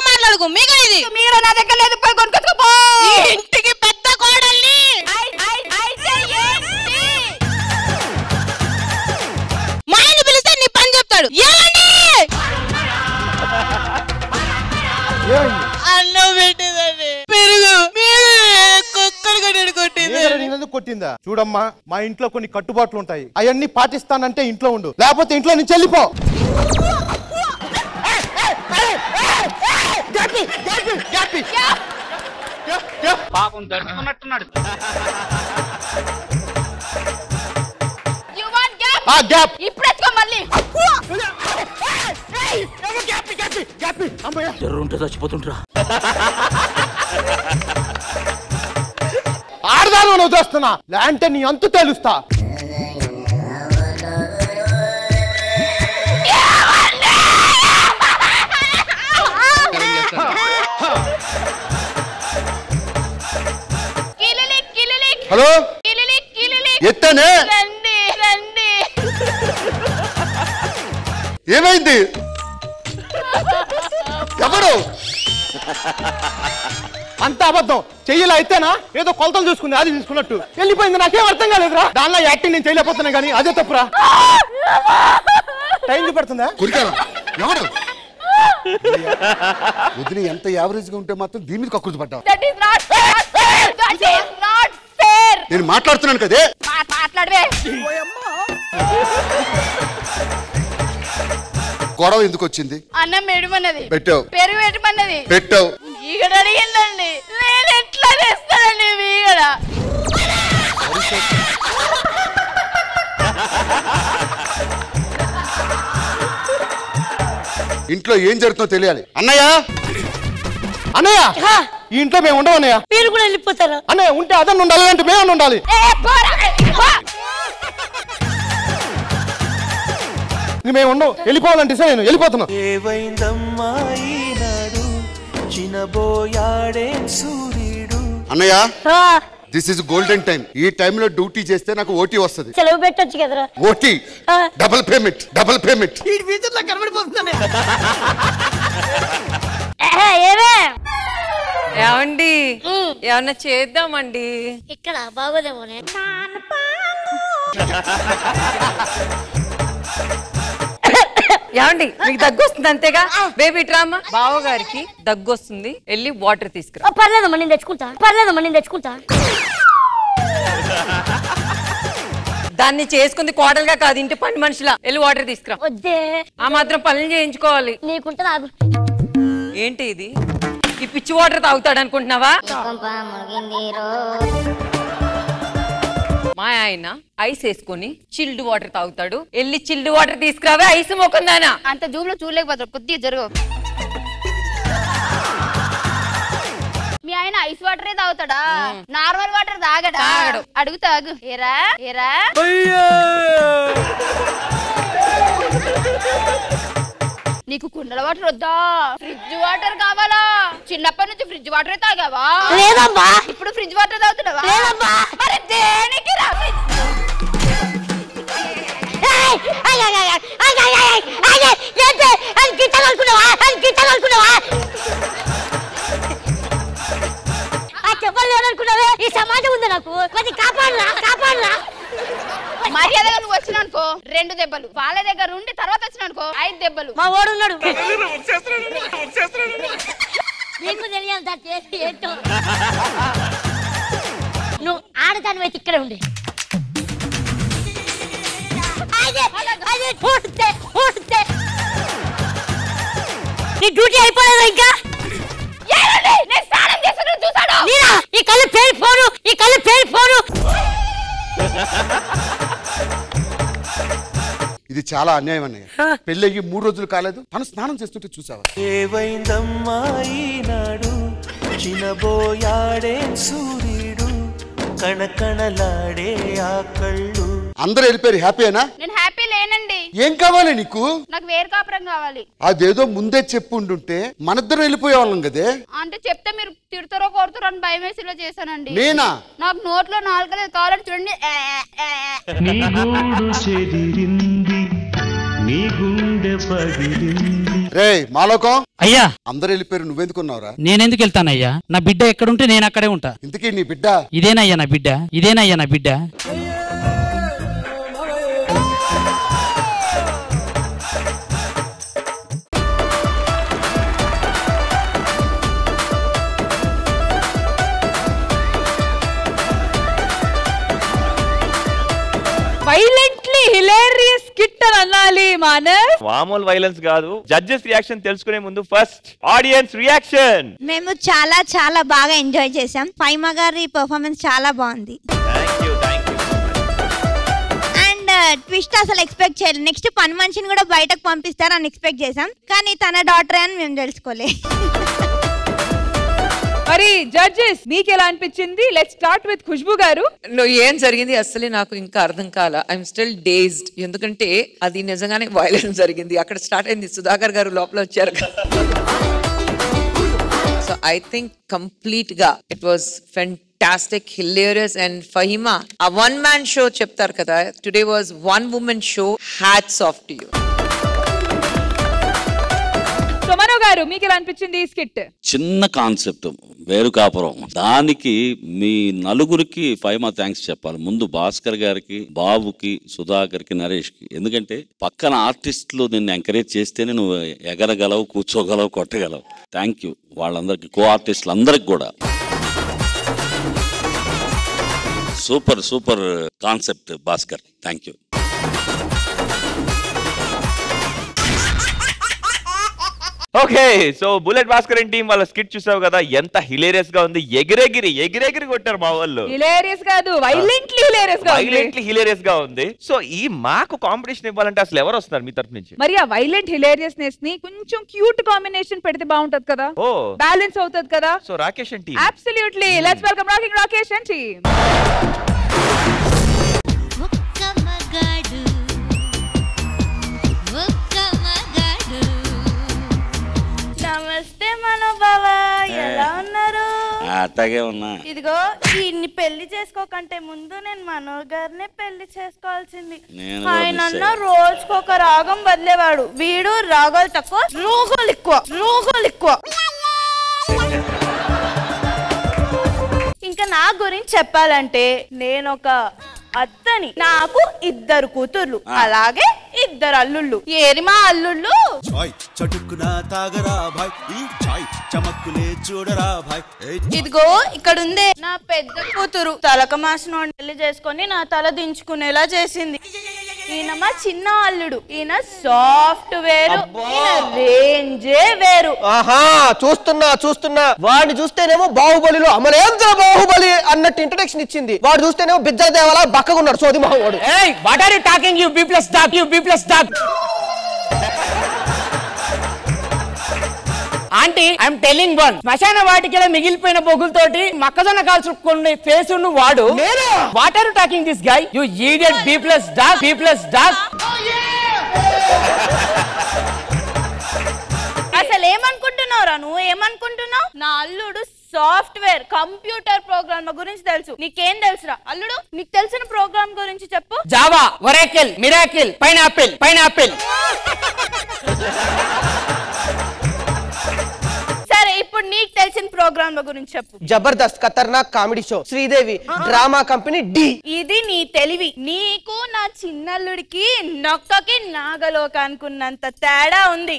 Speaker 18: మాట్లాడుకో. మీగడేది
Speaker 14: మీగడ నా దగ్గర లేదు, పోయి కొనుక్కొచ్చుకో.
Speaker 18: ఇంటికి
Speaker 3: పెట్టిందండి పెరుగు కుక్కలు కొట్టాడు కొట్టింది.
Speaker 5: కొట్టిందా? చూడమ్మా, మా ఇంట్లో కొన్ని కట్టుబాట్లు ఉంటాయి, అవన్నీ పాటిస్తానంటే ఇంట్లో ఉండు, లేకపోతే ఇంట్లో నుంచి వెళ్ళిపో.
Speaker 7: పాపం దడుచుకున్నట్టున్నాడు.
Speaker 9: జర్రుంటే చచ్చిపోతుంటరా.
Speaker 5: ఆడదాను వదిలేస్తున్నా, లేదంటే నీ అంతు తెలుస్తా.
Speaker 15: హలో, ఎత్తనే ఏమైంది? ఎవరు?
Speaker 5: అంత అబద్ధం. చెయ్యలా అయితేనా ఏదో కొలతలు చూసుకుంది, అది తీసుకున్నట్టు వెళ్ళిపోయింది. నాకేం అర్థం కాలేదురా. దానిలో యాక్టింగ్ నేను చేయలేకపోతున్నా కానీ అదే తప్పురా. టైం చూపెడుతుందా?
Speaker 15: ఎవరు వదిలి ఎంత యావరేజ్ గా ఉంటే మాత్రం దీని మీద కక్కుర్తి పడ్డావు. నేను మాట్లాడుతున్నాను కదే. గొడవ ఎందుకు వచ్చింది?
Speaker 14: అన్నం పెడమన్నది,
Speaker 15: పెట్టావు.
Speaker 14: పెరుగు పెట్టమన్నది,
Speaker 15: పెట్టావు.
Speaker 14: ఈగడ అడిగిందండి, నేను ఎట్లా చేస్తానండి ఈగడ?
Speaker 15: ఇంట్లో ఏం జరుగుతుందో తెలియాలి. అన్నయ్య,
Speaker 5: అన్నయ్య, ఈ ఇంట్లో మేము ఉండవు అన్నయ్య.
Speaker 16: మీరు కూడా వెళ్ళిపోతారా?
Speaker 5: అన్నయ్య ఉంటే అదన్న ఉండాలి, అంటే మేము ఉండాలి. మేము ఉండవు, వెళ్ళిపోవాలంటే సార్ నేను వెళ్ళిపోతున్నా.
Speaker 13: ఏవైందమ్మా ఈనాడు చినబోయాడే సూర్యుడు.
Speaker 15: అన్నయ్య, దిస్ ఇస్ గోల్డెన్ టైం. ఈ టైంలో డ్యూటీ చేస్తే నాకు ఓటీ వస్తుంది.
Speaker 16: సెలవు పెట్టొచ్చు కదరా.
Speaker 15: OT double payment, double payment.
Speaker 17: ఏమండి, ఏమన్నా చేద్దామండి.
Speaker 16: ఇక్కడ బాగోదేమోనే.
Speaker 17: ఏమండి, మీకు దగ్గు వస్తుంది అంతేగా? Baby drama. బావగారికి దగ్గు వస్తుంది, వెళ్ళి వాటర్ తీసుకురా.
Speaker 16: పర్లేదమ్మా, నేను తెచ్చుకుంటా. పర్లేదమ్మా, నేను తెచ్చుకుంటా.
Speaker 17: దాన్ని చేసుకుంది కోడలుగా కాదు, ఇంటి పని మనిషిలా. వెళ్ళి వాటర్ తీసుకురా.
Speaker 16: వద్దే,
Speaker 17: ఆ మాత్రం పనులు చేయించుకోవాలి.
Speaker 16: నీకుంటే ఆగు.
Speaker 17: ఏంటి ఇది? ఈ పిచ్చి వాటర్ తాగుతాడు అనుకుంటున్నావా? మా ఆయన ఐస్ వేసుకొని చిల్డ్ వాటర్ తాగుతాడు. వెళ్ళి చిల్డ్ వాటర్ తీసుకురావే. ఐస్ మొక్కుందానా?
Speaker 14: అంత జూమ్ లో చూడలేకపోతారు, కొద్దిగా జరుగు. మీ ఆయన ఐస్ వాటరే తాగుతాడా? Normal water తాగడా? అడుగు తాగు. ఏరా ఏరా, నీకు కుండల వాటర్ వద్దా? ఫ్రిడ్జ్ వాటర్ కావాలా? చిన్నప్పటి నుంచి ఫ్రిడ్జ్ వాటరే తాగావా?
Speaker 16: లేదమ్మా.
Speaker 14: ఇప్పుడు ఫ్రిడ్జ్ వాటర్ తాగుతున్నావా?
Speaker 16: లేదమ్మా.
Speaker 14: మరి దేనికి రా?
Speaker 16: చెప్పలేదనుకున్నావే, ఈ సమాజం ఉంది నాకు. కొంచెం కాపాడరా, కాపాడరా.
Speaker 14: మర్యాదగా నువ్వు వచ్చినానుకో 2 దెబ్బలు, వాళ్ళ దగ్గర ఉండి తర్వాత వచ్చినానుకో 5 దెబ్బలు.
Speaker 16: మా వాడు ఉన్నాడు. నీకు తెలియాలి దాని చేసి ఏంటో. నువ్వు ఆడదాని అయితే ఇక్కడే ఉండి. నీ డ్యూటీ అయిపోలేదా ఇంకా?
Speaker 14: నేను స్నానం చేస్తున్నా చూసాడు.
Speaker 16: ఈ కళ్ళు పేరిపోను, ఈ కళ్ళు పేరిపోను.
Speaker 15: ఇది చాలా అన్యాయం అన్నయ్య. పెళ్ళయ్యి 3 రోజులు కాలేదు, తను స్నానం చేస్తుంటే చూసావా?
Speaker 13: ఏవైందమ్మా ఈనాడు చినబోయాడే సూర్యుడు కణకణలాడే ఆ కళ్ళు.
Speaker 15: అందరూ వెళ్ళిపోయారు, హ్యాపీయేనా?
Speaker 14: నేను హ్యాపీ లేనండి.
Speaker 15: ఏం కావాలి నీకు?
Speaker 14: నాకు వేరు కాపురం కావాలి.
Speaker 15: అదేదో ముందే చెప్పు ఉండుంటే మనిద్దరం వెళ్ళిపోయేవాళ్ళం కదే.
Speaker 14: అంటే చెప్తే మీరు తిడతారో కొడతారో అని భయం వేసి ఇలా చేశానండి.
Speaker 15: నేనా?
Speaker 14: నాకు నోట్లో నాలుకలేదు, కావాలని చూడండి.
Speaker 13: నీ గూడు చెదిరింది, నీ గుండె పగిలింది.
Speaker 15: రే మాలోకం,
Speaker 19: అయ్యా
Speaker 15: అందరూ వెళ్ళిపోయారు, నువ్వెందుకున్నావురా?
Speaker 19: నేనెందుకు వెళ్తానయ్యా? నా బిడ్డ ఎక్కడుంటే నేను అక్కడే ఉంటా.
Speaker 15: ఇంతకీ నీ బిడ్డ?
Speaker 19: ఇదేనయ్యా నా బిడ్డ, ఇదేనయ్యా నా బిడ్డ.
Speaker 1: హిలేరియస్ స్కిట్ అని అనాలి మానస్.
Speaker 2: మామూలు వైలెన్స్ కాదు. జడ్జెస్ రియాక్షన్ తెలుసుకునే ముందు ఫస్ట్ ఆడియన్స్ రియాక్షన్.
Speaker 20: మేము చాలా చాలా బాగా ఎంజాయ్ చేసాం. ఫైమా గారి పర్ఫార్మెన్స్ చాలా బాగుంది. అండ్ ట్విస్ట్ అసలు ఎక్స్పెక్ట్ చేయలేదు. నెక్స్ట్ పని మనిషిని కూడా బయటకు పంపిస్తారని ఎక్స్పెక్ట్ చేసాం, కానీ తన డాటర్ అని మేము తెలుసుకోలే.
Speaker 1: మరి జడ్జెస్ మీకు ఎలా అనిపించింది? లెట్స్ స్టార్ట్ విత్ ఖుష్బూ గారు.
Speaker 12: ఏం జరిగింది అసలే నాకు ఇంకా అర్థం కాల. I'm still dazed. ఎందుకంటే అది నిజంగానే వైలెన్స్ జరిగింది. అక్కడ స్టార్ట్ అయింది, సుధాకర్ గారు లోపల వచ్చారు. సో ఐ థింక్ కంప్లీట్ గా it was fantastic, hilarious, and Fahima, a one man show చెప్తారు కదా, today was one woman show. Hats off to you.
Speaker 1: So Mano గారు మీకు ఎలా అనిపించింది ఈ స్కిట్?
Speaker 11: చిన్న కాన్సెప్ట్ వేరు కాపురం, దానికి మీ నలుగురికి ఫైమా థ్యాంక్స్ చెప్పాలి. ముందు భాస్కర్ గారికి, బాబుకి, సుధాకర్కి, నరేష్కి. ఎందుకంటే పక్కన ఆర్టిస్టులు నిన్ను ఎంకరేజ్ చేస్తేనే నువ్వు ఎగరగలవు, కూర్చోగలవు, కొట్టగలవు. థ్యాంక్ యూ వాళ్ళందరికీ, కో ఆర్టిస్టులు అందరికి కూడా. Super super concept Bhaskar, thank you.
Speaker 2: Okay, so bullet Bhaskar team వాళ్ళ స్కిట్ చూసావు కదా, ఎంత హిలేరియస్ గా ఉంది. ఎగిరెగిరి కొట్టారు మా వాళ్ళు.
Speaker 1: హిలేరియస్ కాదు, వైలెంట్లీ
Speaker 2: హిలేరియస్ గా ఉంది. సో ఈ మాకు కాంపిటీషన్ ఇవ్వాలంటే అసలు ఎవరు వస్తున్నారు మీ తరఫు నుంచి?
Speaker 1: మరి ఆ వైలెంట్ హిలేరియస్నెస్ ని కొంచెం క్యూట్ కాంబినేషన్ పెడితే బాగుంటది కదా, బ్యాలెన్స్ అవుతది కదా.
Speaker 2: So Rakesh and team.
Speaker 1: Absolutely. Let's welcome rocking Rakesh and team.
Speaker 21: నమస్తే మనో బావా, ఎలా ఉన్నారు?
Speaker 11: అట్టాగే ఉన్నా.
Speaker 21: ఇదిగో ఈయన్ని పెళ్లి చేసుకోకంటే ముందు నేను మనో గారినే పెళ్లి చేసుకోవాల్సింది. ఆయన రోజుకొక రాగం బదిలేవాడు, వీడు రాగాలు తక్కువ, రోగాలు ఎక్కువ. ఇంకా నా గురించి చెప్పాలంటే నేను ఒక అత్తని, నాకు 2 కూతుర్లు, అలాగే 2 అల్లుళ్ళు. ఏరి మా అల్లుళ్ళు? ఇదిగో ఇక్కడ ఉందే నా పెద్ద కూతురు, తలక మాసిన పెళ్లి చేసుకొని నా తల దించుకునేలా చేసింది. ఈయన మా చిన్న అల్లుడు, ఈయన సాఫ్ట్వేర్, ఈయన రేంజే వేరు.
Speaker 22: ఆహా, చూస్తున్నా వాడిని చూస్తేనేమో బాహుబలిలో అమరేంద్ర బాహుబలి అన్నట్టు ఇంట్రడక్షన్ ఇచ్చింది, వాడు చూస్తేనేమో బిజ్జల దేవాలా బక్కగున్నాడు సోది మొహం వాడు.
Speaker 7: What are you talking you B plus doc? Aunty, I'm telling one, శ్మశాన వాటికలో మిగిలిపోయిన బొగులతోటి మొక్కజొన్న కాల్చుకునే ఫేస్ ఉన్న వాడు. What are you talking this guy? You idiot B plus doc.
Speaker 21: అసలు ఏమనుకుంటున్నావురా నువ్వు? ఏమనుకుంటున్నావు? నా అల్లుడు సాఫ్ట్వేర్, కంప్యూటర్ ప్రోగ్రామ్ గురించి తెలుసు. నీకేం తెలుసురా అల్లుడు? నీకు తెలిసిన ప్రోగ్రామ్ గురించి చెప్పు.
Speaker 7: Java, Oracle, miracle, pineapple.
Speaker 21: సరే, ఇప్పుడు నీకు తెలిసిన ప్రోగ్రామ్ గురించి చెప్పు.
Speaker 22: Jabardasth, Khatarnak comedy show, Sridevi drama company, Dhee.
Speaker 21: ఇది నీ తెలివి. నీకు నా చిన్నల్లుడికి నొక్కకి నాగలోకానికి ఉన్నంత తేడా ఉంది.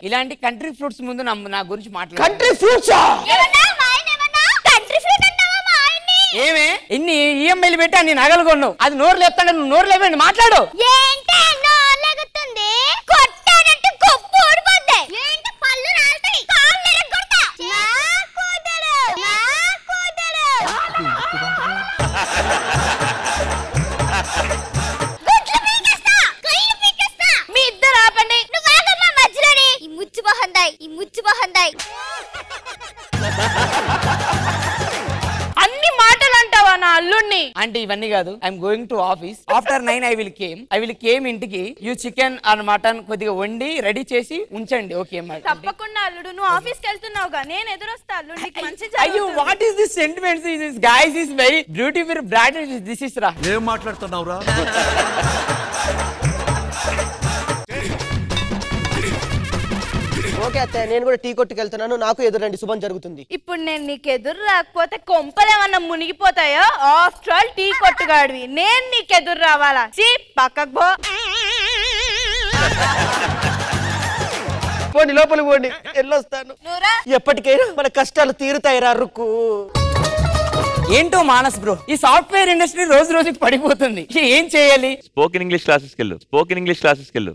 Speaker 7: ఇలాంటి కంట్రీ ఫ్రూట్స్ ముందు నా గురించి మాట్లాడు.
Speaker 22: కంట్రీ ఫ్రూట్సా?
Speaker 7: ఏమే ఇన్ని ఈఎంఐలు పెట్టి అన్ని నగలు కొన్నావు, అది నోరు లేపుతాడు, నువ్వు నోరు లేవండి మాట్లాడు.
Speaker 21: మీ ఇద్దరు ఆపండి. ఈ ముచ్చు బహందాయి అన్ని మాటలు అంటావా నా అల్లుడిని?
Speaker 7: అంటే ఇవన్నీ కాదు, I'm going to office. After 9 I will came ఇంటికి. యూ చికెన్ అండ్ మటన్ కొద్దిగా వండి రెడీ చేసి ఉంచండి. Okay madam?
Speaker 21: తప్పకుండా అల్లుడు. నువ్వు ఆఫీస్ కి వెళ్తున్నావుగా, నేను ఎదురొస్తా అల్లుడికి. మంచి
Speaker 7: అయ్యో, what is this sentiments? This guys is very beautiful bright. This is రా.
Speaker 23: ఏం మాట్లాడుతున్నావురా?
Speaker 22: ఓకే అత్తయ్య, నేను కూడా టీ కొట్టుకు వెళ్తున్నాను, నాకు ఎదురండి, శుభం జరుగుతుంది.
Speaker 21: ఇప్పుడు నేను నీకు ఎదురు రాకపోతే కొంపలేమన్నా మునిగిపోతాయో? ఆఫ్టర్ ఆల్ టీ కొట్టుగాడివి, నేను నీకు ఎదురు రావాలా? పక్కకు పో.
Speaker 22: పోండి, లోపలికి పోండి, వెళ్ళొస్తాను. ఎప్పటికైనా మన కష్టాలు తీరుతాయిరా రుక్కు.
Speaker 7: ఏంటో మానస్ బ్రో, ఈ సాఫ్ట్వేర్ ఇండస్ట్రీ రోజు రోజుకి పడిపోతుంది, ఏం చేయాలి?
Speaker 2: స్పోకెన్ ఇంగ్లీష్ క్లాసెస్కి వెళ్ళు, స్పోకెన్ ఇంగ్లీష్ క్లాసెస్కి వెళ్ళు.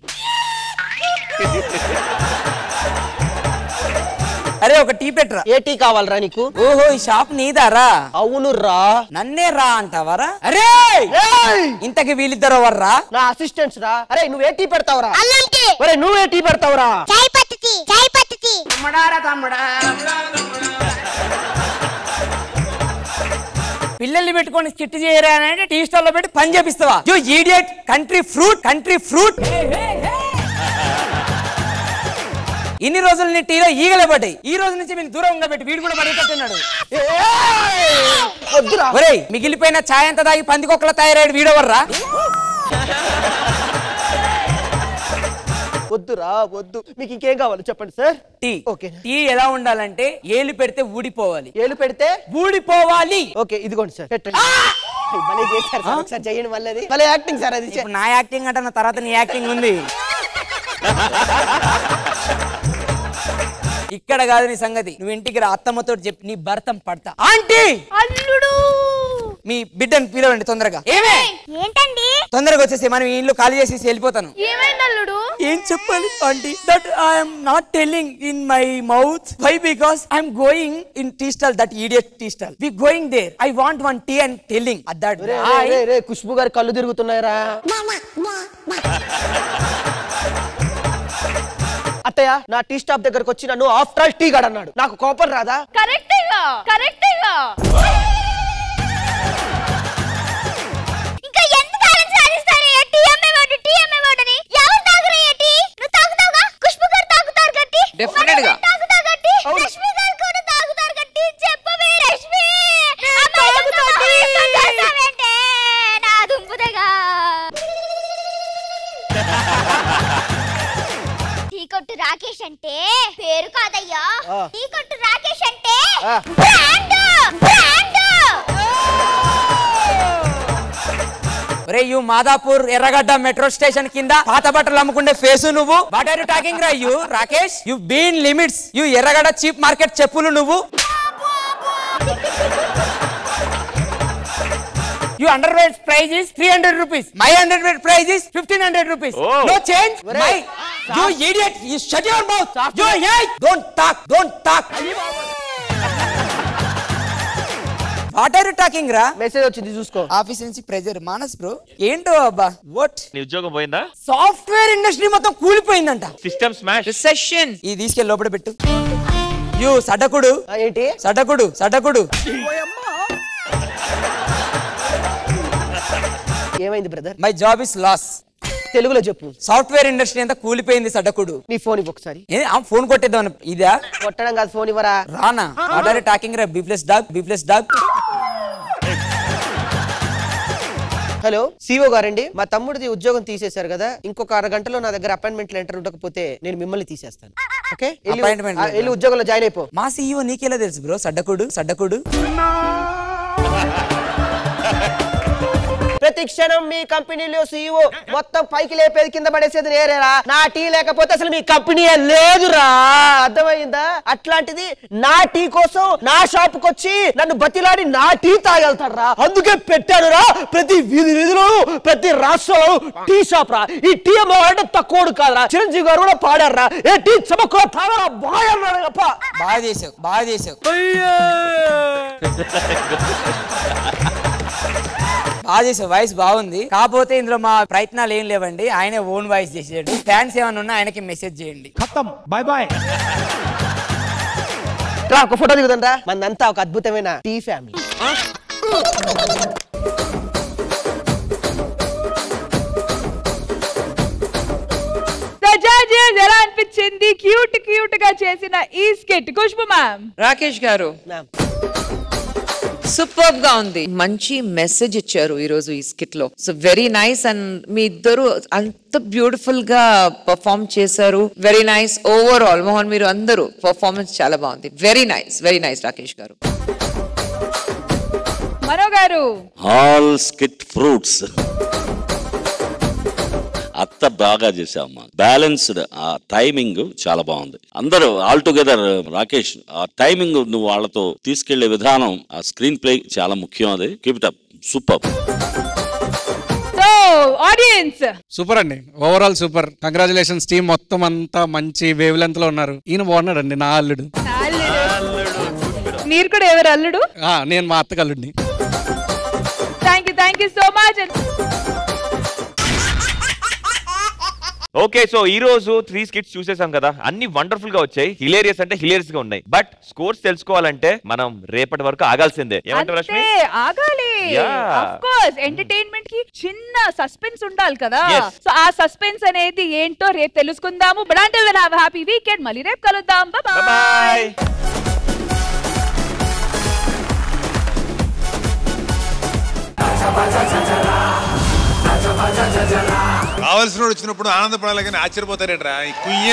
Speaker 7: అరే ఒక టీ పెట్టరా.
Speaker 22: ఏ టీ కావాలరా నీకు?
Speaker 7: ఓహో ఈ షాప్ నీదారా?
Speaker 22: అవును రా.
Speaker 7: నన్నే రా అంటావరా? అరే ఇంతకి వీళ్ళిద్దరు ఎవర్రా?
Speaker 22: నా అసిస్టెంట్స్ రా. అరే నువ్వే టీ పెడతావురా? అరే నువ్వే టీ పెడతావురా?
Speaker 16: చాయ్ పత్తి చాయ్ పత్తి
Speaker 7: తమ్ముడారా తమ్ముడా. పిల్లల్ని పెట్టుకొని స్కిట్ చేయరా అంటే టీ స్టాల్ లో పెట్టి పని చేపిస్తావా? You idiot. Country fruit, country fruit. ఇన్ని రోజులు నీ టీలో ఈగలే పడ్డాయి, ఈ రోజు నుంచి మీరు దూరంగా పెట్టి వీడు కూడా పడిపోతున్నాడు. ఒరేయ్ మిగిలిపోయిన ఛాయ్ అంతా తాగి పందికొక్కల తయారయ్యాడు వీడెవర్రా?
Speaker 22: వద్దురా వద్దు. మీకు ఇంకేం కావాలి చెప్పండి సార్.
Speaker 7: టీ. ఓకే. టీ ఎలా ఉండాలంటే ఏలు పెడితే ఊడిపోవాలి.
Speaker 22: ఏలు పెడితే
Speaker 7: ఊడిపోవాలి.
Speaker 22: ఓకే ఇదిగోండి సార్ పెట్టండి. భలే చేశారు సార్, ఒకసారి చేయండి మళ్ళీ. అది భలే యాక్టింగ్ సార్. అది
Speaker 7: నా యాక్టింగ్ అంటే నా తర్వాత నీ యాక్టింగ్ ఉంది. ఇక్కడ కాదు నీ సంగతి, నువ్వు ఇంటికి రా, అత్తమ్మతో చెప్పి నీ భర్తం పడతా. ఆంటీ
Speaker 21: అల్లుడు
Speaker 7: మీ బిడ్డను పిలవండి తొందరగా. ఏమే
Speaker 21: ఏంటండి?
Speaker 7: తొందరగా వచ్చేసి మనం ఈ ఇల్లు ఖాళీ చేసి వెళ్ళిపోతాను.
Speaker 21: ఏమైంది అల్లుడు?
Speaker 7: ఏం చెప్పాలి aunty? That I'm not telling in my mouth. Why? Because I'm going in tea stall, that idiot tea stall. We going there. I want one tea and telling that.
Speaker 22: రే ఖుష్బు గారు కళ్ళు తిరుగుతున్నాయరా. అత్తయ్య నా టీ స్టాప్ దగ్గరకు వచ్చి నన్ను after all tea గాడు అన్నాడు, నాకు కోపం రాదా?
Speaker 21: కరెక్టేగా కరెక్టేగా. ఇంకా ఎంత కాలం సాధిస్తారు ఈ టీ అమ్మేవాడు టీ అమ్మేవాడని? ఎవరు తాగురే ఈ టీ? నువ్వు తాగుతావుగా? ఖుష్బు గారు తాగుతారు గట్టి.
Speaker 12: డెఫినెట్ గా
Speaker 21: తాగుతావు గట్టి. రష్మి గారు కూడా తాగుతారు గట్టి. చెప్పవే రష్మి. తాగుతావేంటే నా దుంపుదగా. టీ కొట్టు రాకేష్ అంటే పేరు కాదయ్యా, టీ కొట్టు రాకేష్ అంటే బ్రాండ్ బ్రాండ్.
Speaker 7: ఒరే you Madhapur Erragadda metro station కింద పాత బట్టలు అమ్ముకుండే ఫేసు నువ్వు. వాట్ ఆర్ యు టాకింగ్ రా you Rakesh? You been limits. You Erragadda cheap market చెప్పులు నువ్వు. Your underwear price is 300 rupees. My underwear price is 1500 rupees.
Speaker 2: Oh.
Speaker 7: No change. My, you idiot. You shut your mouth. You hey. Don't talk. Don't talk. What are you talking రా?
Speaker 22: Message వచ్చింది చూసుకో.
Speaker 7: Office నుంచి pressure. Manas bro ఏంటో అబ్బా. What?
Speaker 2: నీ ఉద్యోగం పోయిందా?
Speaker 7: Software industry మొత్తం కూలిపోయిందంట.
Speaker 2: System smash.
Speaker 12: రిసెషన్.
Speaker 7: ఇది తీసుకెళ్ళి లోపల పెట్టు. యు సడకుడు.
Speaker 22: ఏంటి?
Speaker 7: సడకుడు సడకుడు.
Speaker 22: ఏమైంది brother?
Speaker 7: My job is loss.
Speaker 22: తెలుగులో చెప్పు.
Speaker 7: సాఫ్ట్వేర్ ఇండస్ట్రీ అంతా కూలిపోయింది సడకుడు.
Speaker 22: నీ ఫోన్ ఇవ్వు ఒకసారి.
Speaker 7: ఫోన్ కొట్టేద్దాం. ఇదా
Speaker 22: కొట్టడం కాదు, ఫోన్ ఇవ్వరా.
Speaker 7: రానా ఆర్డర్ టాకింగ్ రా. బిప్లెస్ డాగ్ బిప్లెస్ డాగ్.
Speaker 22: హలో సిఓ గారండి, మా తమ్ముడిది ఉద్యోగం తీసేశారు కదా, ఇంకొక అరగంటలో నా దగ్గర అపాయింట్మెంట్ లెటర్ ఉండకపోతే నేను మిమ్మల్ని తీసేస్తాను. ఓకే వెళ్ళి ఉద్యోగంలో జాయిన్ అయిపో.
Speaker 7: మా సీఈఓ నీకెలా తెలుసు బ్రో? సడ్డకుడు సడ్డకుడు.
Speaker 22: ప్రతి క్షణం మీ కంపెనీలో సీఈఓ మొత్తం పైకి లేపేది కింద పడేసేది నేరేరా. నా టీ లేకపోతే అసలు మీ కంపెనీ లేదురా, అర్థమైందా? అట్లాంటిది నా టీ కోసం నా షాప్ కు వచ్చి నన్ను బతిలాడి నా టీ తాగలుతాడు రా. అందుకే పెట్టాడు రా ప్రతి వీధిలో ప్రతి రాష్ట్రంలో టీ షాప్ రా. ఈ టీ అమ్మవాడంటే తక్కువడు కాదురా. చిరంజీవి గారు కూడా పాడారు రా, ఏ టీ చమక్కులో తాగరా బాయ్ అన్నాడు.
Speaker 7: బాగా చేసావు బాగా చేసావు బాగా చేసావు. వాయిస్ బాగుంది, కాకపోతే ఇందులో మా ప్రయత్నాలు ఏం లేవండి. ఆయన ఓన్ వాయిస్ చేసాడు. ఫ్యాన్స్ ఏమైనా ఉన్నా ఆయనకి మెసేజ్ చేయండి. ఖతం బాయ్ బాయ్.
Speaker 22: ఒక ఫోటో దిగుదండ్రా. మనంతా ఒక అద్భుతమైన టీ ఫ్యామిలీ.
Speaker 1: ఎలా అనిపించింది క్యూట్ క్యూట్ గా చేసిన ఈ స్కిట్ ఖుష్బు మ్యామ్?
Speaker 12: రాకేష్ గారు సూపర్ గా ఉంది, మంచి మెసేజ్ ఇచ్చారు ఈ రోజు ఈ స్కిట్ లో. So very nice. అండ్ మీ ఇద్దరు అంత బ్యూటిఫుల్ గా పర్ఫార్మ్ చేశారు. Very nice overall. మోహన్ మీరు అందరూ పర్ఫార్మెన్స్ చాలా బాగుంది. వెరీ నైస్ రాకేష్ గారు.
Speaker 1: మనో గారు
Speaker 11: ఆల్ స్కిట్ ఫ్రూట్స్. అంత బాగా చేసావమ్మా. బ్యాలెన్స్డ్ ఆ టైమింగ్ చాలా బాగుంది. అందరూ ఆల్ టుగెదర్ రాకేష్ ఆ టైమింగ్ నువ్వు వాళ్ళతో తీసుకెళ్లే విధానం, ఆ స్క్రీన్ ప్లే చాలా ముఖ్యం. అది keep it up, super.
Speaker 1: Audience
Speaker 4: super అండి, ఓవరాల్ సూపర్. కంగ్రాచులేషన్స్ టీమ్, మొత్తం అంతా మంచి వేవ్ లెంత్ లో ఉన్నారు. ఈయన బాగున్నాడు అండి, నా అల్లుడు.
Speaker 1: మీరు కూడా ఎవరు అల్లుడు?
Speaker 4: నేను మా అత్తకి అల్లుడిని.
Speaker 1: Thank you so much.
Speaker 2: Okay, so ఈ రోజు 3 స్కిట్స్ చూసేసాం కదా, అన్ని వండర్ఫుల్ గా వచ్చాయి, హిలేరియస్ అంటే హిలేరియస్ గా ఉన్నాయి. బట్ స్కోర్స్ తెలుసుకోవాలంటే మనం రేపటి వరకు ఆగాల్సిందే. ఏమంటారు రష్మి?
Speaker 1: ఆగాలి. ఆఫ్ కోర్స్ ఎంటర్టైన్మెంట్ కి చిన్న సస్పెన్స్ ఉండాలి కదా. సో ఆ సస్పెన్స్ అనేది ఏంటో రేపు తెలుసుకుందాము. But until then have a happy weekend. మళ్ళీ రేపు కలుద్దాం. Bye bye.
Speaker 6: కావలసిన వచ్చినప్పుడు ఆనందపడాలి కానీ ఆశ్చర్యపోతారేంట్రా ఈ కుయ్య.